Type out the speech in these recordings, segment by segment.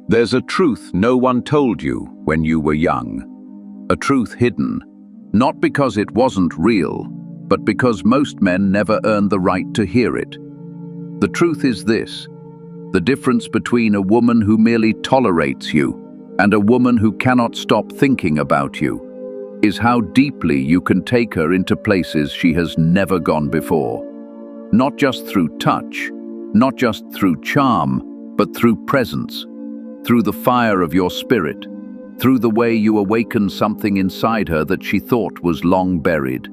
There's a truth no one told you when you were young. A truth hidden, not because it wasn't real, but because most men never earned the right to hear it. The truth is this: the difference between a woman who merely tolerates you and a woman who cannot stop thinking about you is how deeply you can take her into places she has never gone before. Not just through touch, not just through charm, but through presence, through the fire of your spirit, through the way you awaken something inside her that she thought was long buried.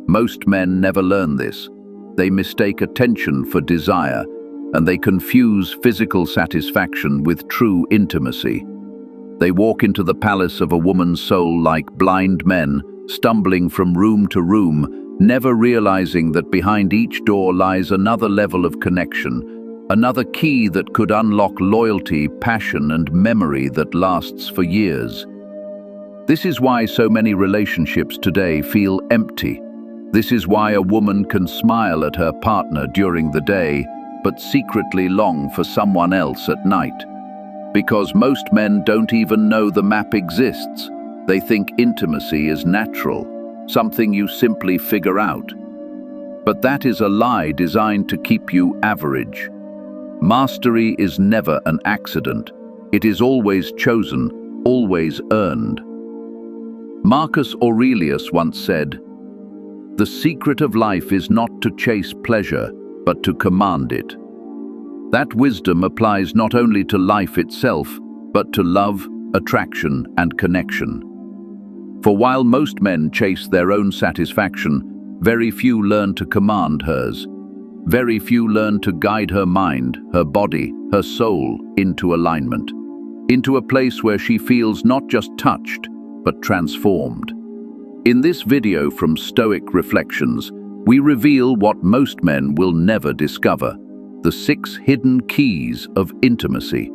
Most men never learn this. They mistake attention for desire, and they confuse physical satisfaction with true intimacy. They walk into the palace of a woman's soul like blind men, stumbling from room to room, never realizing that behind each door lies another level of connection, another key that could unlock loyalty, passion, and memory that lasts for years. This is why so many relationships today feel empty. This is why a woman can smile at her partner during the day, but secretly long for someone else at night. Because most men don't even know the map exists. They think intimacy is natural, something you simply figure out. But that is a lie designed to keep you average. Mastery is never an accident. It is always chosen, always earned. Marcus Aurelius once said, "The secret of life is not to chase pleasure, but to command it." That wisdom applies not only to life itself, but to love, attraction, and connection. For while most men chase their own satisfaction, very few learn to command hers. Very few learn to guide her mind, her body, her soul into alignment, into a place where she feels not just touched, but transformed. In this video from Stoic Reflections, we reveal what most men will never discover: the 6 hidden keys of intimacy.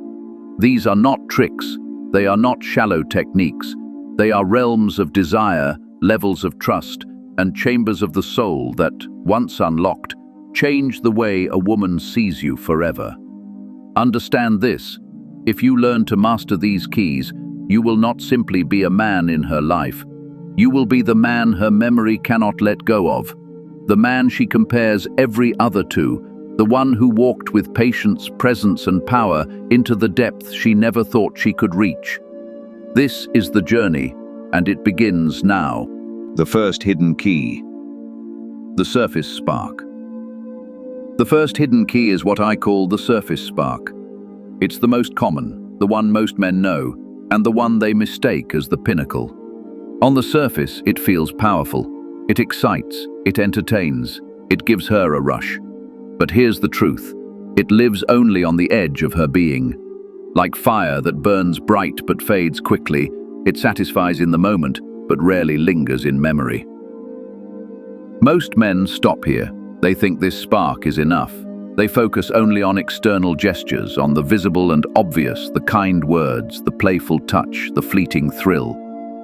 These are not tricks, they are not shallow techniques, they are realms of desire, levels of trust, and chambers of the soul that, once unlocked, change the way a woman sees you forever. Understand this: if you learn to master these keys, you will not simply be a man in her life. You will be the man her memory cannot let go of, the man she compares every other to, the one who walked with patience, presence, and power into the depth she never thought she could reach. This is the journey, and it begins now. The first hidden key. The surface spark. The first hidden key is what I call the surface spark. It's the most common, the one most men know, and the one they mistake as the pinnacle. On the surface, it feels powerful. It excites, it entertains, it gives her a rush. But here's the truth: it lives only on the edge of her being. Like fire that burns bright but fades quickly, it satisfies in the moment, but rarely lingers in memory. Most men stop here. They think this spark is enough. They focus only on external gestures, on the visible and obvious, the kind words, the playful touch, the fleeting thrill.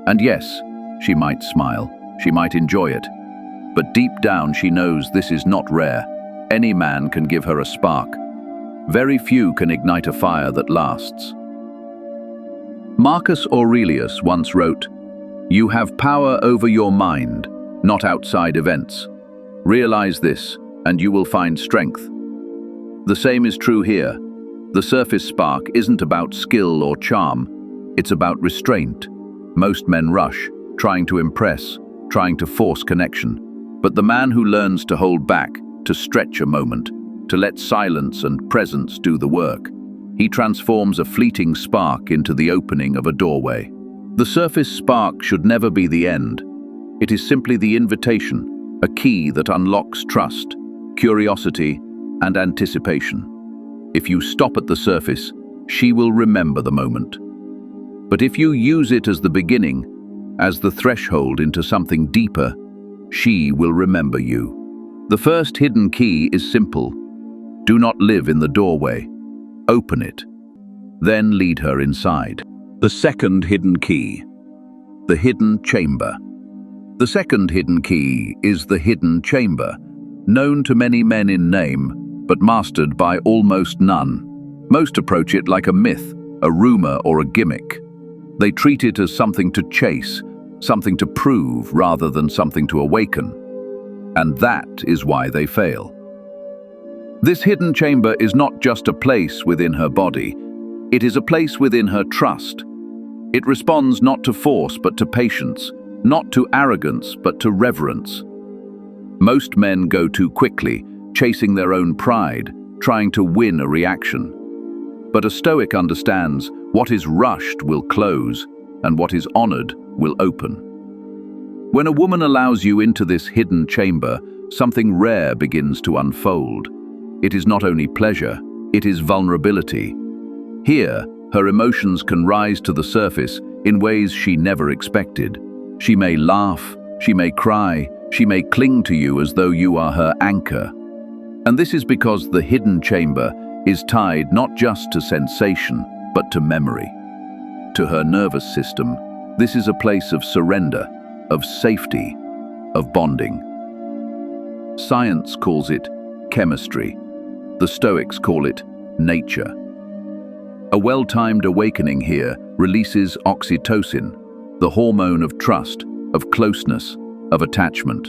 And yes, she might smile, she might enjoy it. But deep down she knows this is not rare. Any man can give her a spark. Very few can ignite a fire that lasts. Marcus Aurelius once wrote, "You have power over your mind, not outside events. Realize this, and you will find strength." The same is true here. The surface spark isn't about skill or charm. It's about restraint. Most men rush, trying to impress, trying to force connection. But the man who learns to hold back, to stretch a moment, to let silence and presence do the work, he transforms a fleeting spark into the opening of a doorway. The surface spark should never be the end. It is simply the invitation, a key that unlocks trust, curiosity, and anticipation. If you stop at the surface, she will remember the moment. But if you use it as the beginning, as the threshold into something deeper, she will remember you. The first hidden key is simple. Do not live in the doorway. Open it. Then lead her inside. The second hidden key. The hidden chamber. The second hidden key is the hidden chamber, known to many men in name, but mastered by almost none. Most approach it like a myth, a rumor, or a gimmick. They treat it as something to chase, something to prove rather than something to awaken. And that is why they fail. This hidden chamber is not just a place within her body, it is a place within her trust. It responds not to force but to patience, not to arrogance but to reverence. Most men go too quickly, chasing their own pride, trying to win a reaction. But a Stoic understands what is rushed will close, and what is honored will open. When a woman allows you into this hidden chamber, something rare begins to unfold. It is not only pleasure, it is vulnerability. Here, her emotions can rise to the surface in ways she never expected. She may laugh, she may cry, she may cling to you as though you are her anchor. And this is because the hidden chamber is tied not just to sensation, but to memory. To her nervous system, this is a place of surrender, of safety, of bonding. Science calls it chemistry. The Stoics call it nature. A well-timed awakening here releases oxytocin, the hormone of trust, of closeness, of attachment.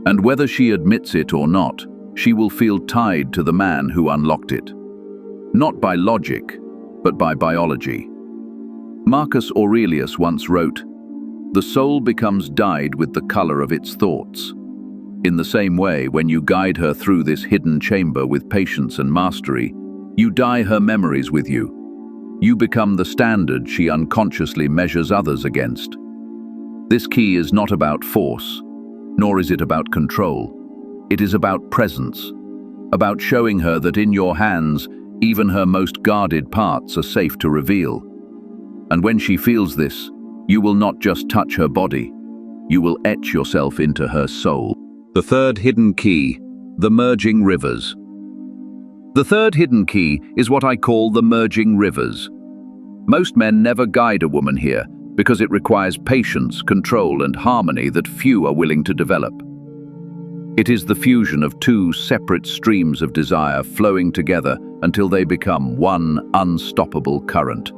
And whether she admits it or not, she will feel tied to the man who unlocked it. Not by logic, but by biology. Marcus Aurelius once wrote, "The soul becomes dyed with the color of its thoughts." In the same way, when you guide her through this hidden chamber with patience and mastery, you dye her memories with you. You become the standard she unconsciously measures others against. This key is not about force, nor is it about control. It is about presence, about showing her that in your hands, even her most guarded parts are safe to reveal. And when she feels this, you will not just touch her body, you will etch yourself into her soul. The third hidden key, the merging rivers. The third hidden key is what I call the merging rivers. Most men never guide a woman here because it requires patience, control, and harmony that few are willing to develop. It is the fusion of two separate streams of desire flowing together until they become one unstoppable current.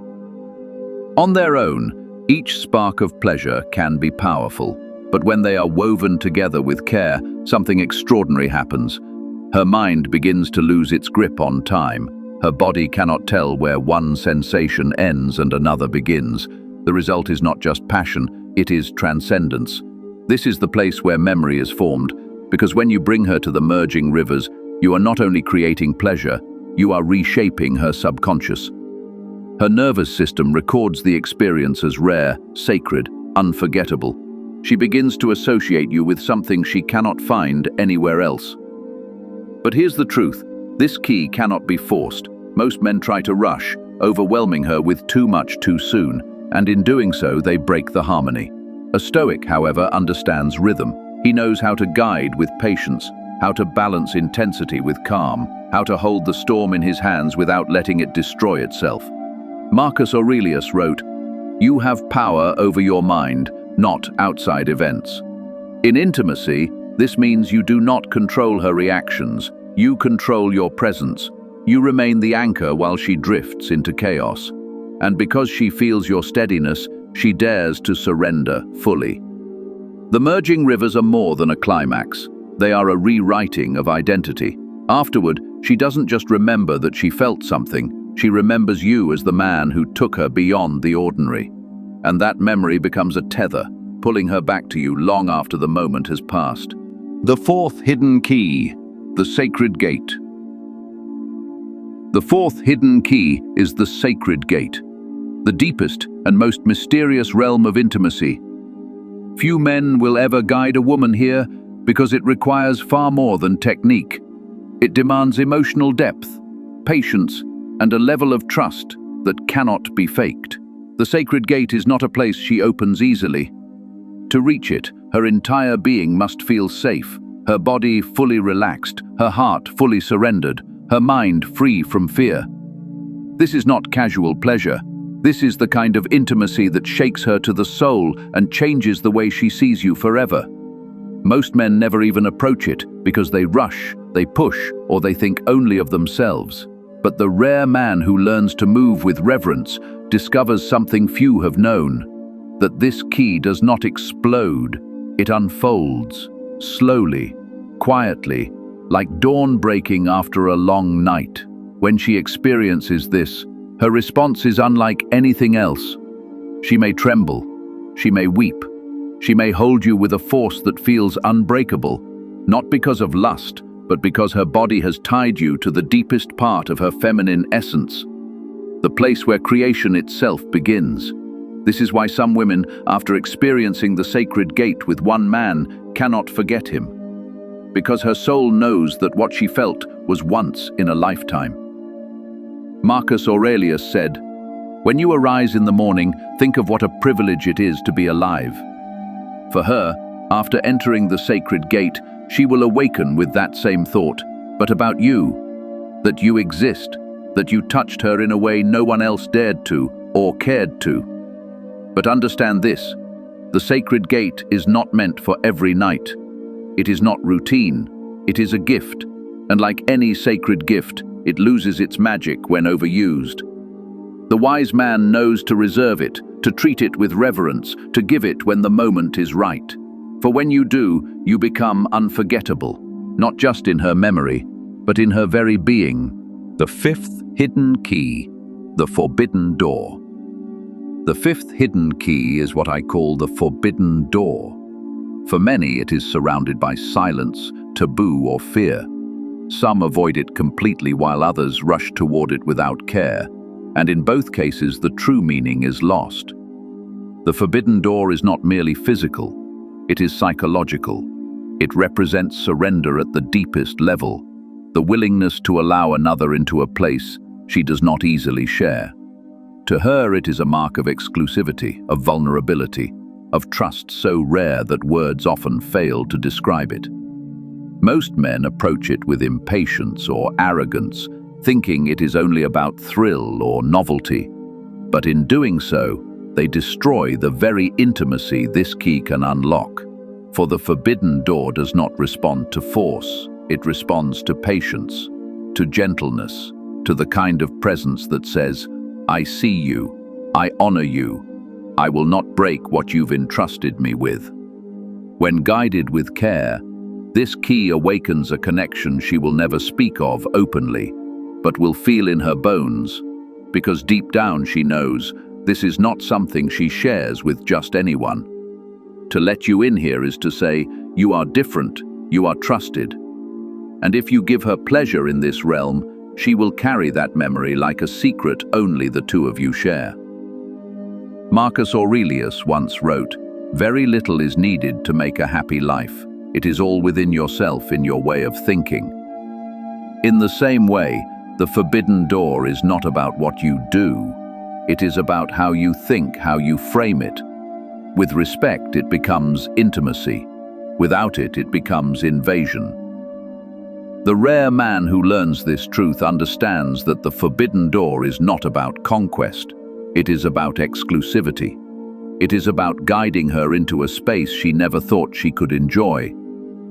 On their own, each spark of pleasure can be powerful, but when they are woven together with care, something extraordinary happens. Her mind begins to lose its grip on time. Her body cannot tell where one sensation ends and another begins. The result is not just passion, it is transcendence. This is the place where memory is formed, because when you bring her to the merging rivers, you are not only creating pleasure, you are reshaping her subconscious. Her nervous system records the experience as rare, sacred, unforgettable. She begins to associate you with something she cannot find anywhere else. But here's the truth, this key cannot be forced. Most men try to rush, overwhelming her with too much too soon, and in doing so they break the harmony. A Stoic, however, understands rhythm. He knows how to guide with patience, how to balance intensity with calm, how to hold the storm in his hands without letting it destroy itself. Marcus Aurelius wrote, "You have power over your mind, not outside events." In intimacy, this means you do not control her reactions, you control your presence. You remain the anchor while she drifts into chaos. And because she feels your steadiness, she dares to surrender fully. The merging rivers are more than a climax. They are a rewriting of identity. Afterward, she doesn't just remember that she felt something, she remembers you as the man who took her beyond the ordinary. And that memory becomes a tether, pulling her back to you long after the moment has passed. The fourth hidden key, the sacred gate. The fourth hidden key is the sacred gate, the deepest and most mysterious realm of intimacy. Few men will ever guide a woman here because it requires far more than technique. It demands emotional depth, patience, and a level of trust that cannot be faked. The sacred gate is not a place she opens easily. To reach it, her entire being must feel safe, her body fully relaxed, her heart fully surrendered, her mind free from fear. This is not casual pleasure. This is the kind of intimacy that shakes her to the soul and changes the way she sees you forever. Most men never even approach it because they rush, they push, or they think only of themselves. But the rare man who learns to move with reverence discovers something few have known, that this key does not explode, it unfolds, slowly, quietly, like dawn breaking after a long night. When she experiences this, her response is unlike anything else. She may tremble, she may weep, she may hold you with a force that feels unbreakable, not because of lust, but because her body has tied you to the deepest part of her feminine essence, the place where creation itself begins. This is why some women, after experiencing the sacred gate with one man, cannot forget him, because her soul knows that what she felt was once in a lifetime. Marcus Aurelius said, "When you arise in the morning, think of what a privilege it is to be alive." For her, after entering the sacred gate, she will awaken with that same thought, but about you, that you exist, that you touched her in a way no one else dared to or cared to. But understand this, the sacred gate is not meant for every night. It is not routine, it is a gift, and like any sacred gift, it loses its magic when overused. The wise man knows to reserve it, to treat it with reverence, to give it when the moment is right. For when you do, you become unforgettable, not just in her memory, but in her very being. The fifth hidden key, the forbidden door. The fifth hidden key is what I call the forbidden door. For many, it is surrounded by silence, taboo, or fear. Some avoid it completely while others rush toward it without care, and in both cases the true meaning is lost. The forbidden door is not merely physical, it is psychological. It represents surrender at the deepest level, the willingness to allow another into a place she does not easily share. To her, it is a mark of exclusivity, of vulnerability, of trust so rare that words often fail to describe it. Most men approach it with impatience or arrogance, thinking it is only about thrill or novelty. But in doing so, they destroy the very intimacy this key can unlock. For the forbidden door does not respond to force, it responds to patience, to gentleness, to the kind of presence that says, "I see you, I honor you, I will not break what you've entrusted me with." When guided with care, this key awakens a connection she will never speak of openly, but will feel in her bones, because deep down she knows this is not something she shares with just anyone. To let you in here is to say, you are different, you are trusted. And if you give her pleasure in this realm, she will carry that memory like a secret only the two of you share. Marcus Aurelius once wrote, "Very little is needed to make a happy life. It is all within yourself, in your way of thinking." In the same way, the forbidden door is not about what you do. It is about how you think, how you frame it. With respect, it becomes intimacy. Without it, it becomes invasion. The rare man who learns this truth understands that the forbidden door is not about conquest. It is about exclusivity. It is about guiding her into a space she never thought she could enjoy,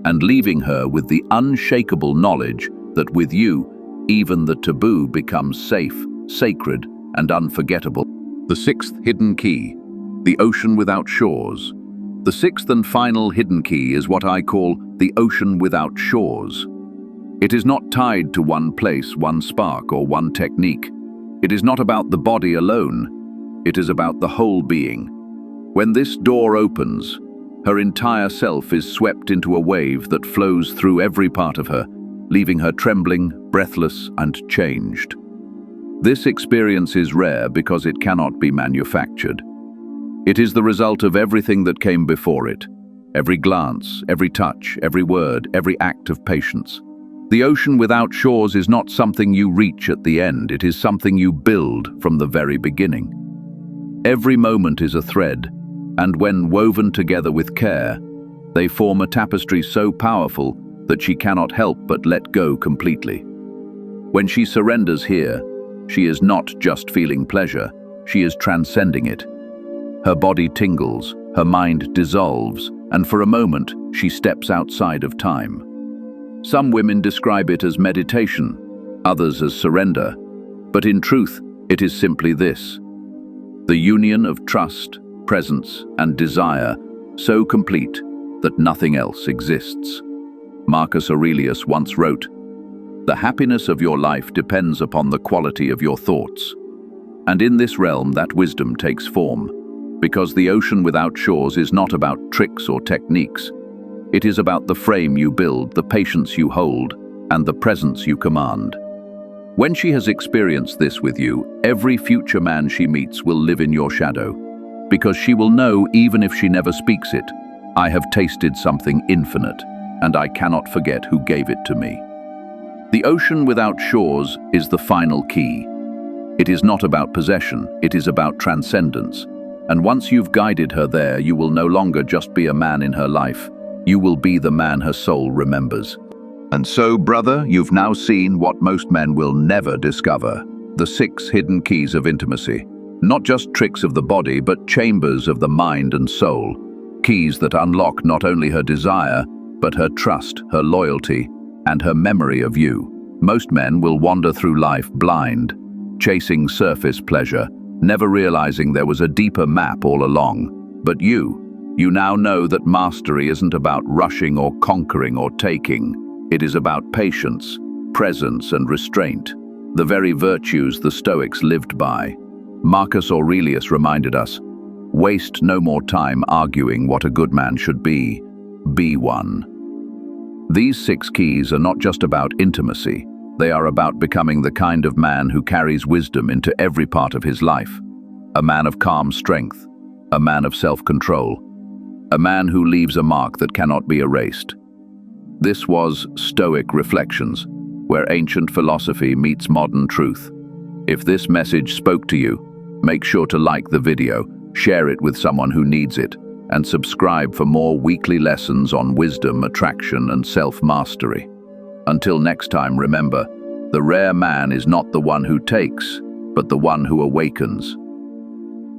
and leaving her with the unshakable knowledge that with you, even the taboo becomes safe, sacred, and unforgettable. The sixth hidden key, the ocean without shores. The sixth and final hidden key is what I call the ocean without shores. It is not tied to one place, one spark, or one technique. It is not about the body alone. It is about the whole being. When this door opens, her entire self is swept into a wave that flows through every part of her, leaving her trembling, breathless, and changed. This experience is rare because it cannot be manufactured. It is the result of everything that came before it. Every glance, every touch, every word, every act of patience. The ocean without shores is not something you reach at the end, it is something you build from the very beginning. Every moment is a thread, and when woven together with care, they form a tapestry so powerful that she cannot help but let go completely. When she surrenders here, she is not just feeling pleasure, she is transcending it. Her body tingles, her mind dissolves, and for a moment, she steps outside of time. Some women describe it as meditation, others as surrender, But in truth, it is simply this: the union of trust, presence, and desire, so complete that nothing else exists. Marcus Aurelius once wrote, "The happiness of your life depends upon the quality of your thoughts." And in this realm, that wisdom takes form, because the ocean without shores is not about tricks or techniques. It is about the frame you build, the patience you hold, and the presence you command. When she has experienced this with you, every future man she meets will live in your shadow, because she will know, even if she never speaks it, I have tasted something infinite, and I cannot forget who gave it to me. The ocean without shores is the final key. It is not about possession, it is about transcendence. And once you've guided her there, you will no longer just be a man in her life. You will be the man her soul remembers. And so, brother, you've now seen what most men will never discover: the 6 hidden keys of intimacy. Not just tricks of the body, but chambers of the mind and soul. Keys that unlock not only her desire, but her trust, her loyalty, and her memory of you. Most men will wander through life blind, chasing surface pleasure, never realizing there was a deeper map all along. But you now know that mastery isn't about rushing or conquering or taking. It is about patience, presence, and restraint, the very virtues the Stoics lived by. Marcus Aurelius reminded us, waste no more time arguing what a good man should be one. These 6 keys are not just about intimacy, they are about becoming the kind of man who carries wisdom into every part of his life. A man of calm strength, a man of self-control, a man who leaves a mark that cannot be erased. This was Stoic Reflections, where ancient philosophy meets modern truth. If this message spoke to you, make sure to like the video, share it with someone who needs it, and subscribe for more weekly lessons on wisdom, attraction, and self-mastery. Until next time, remember, the rare man is not the one who takes, but the one who awakens.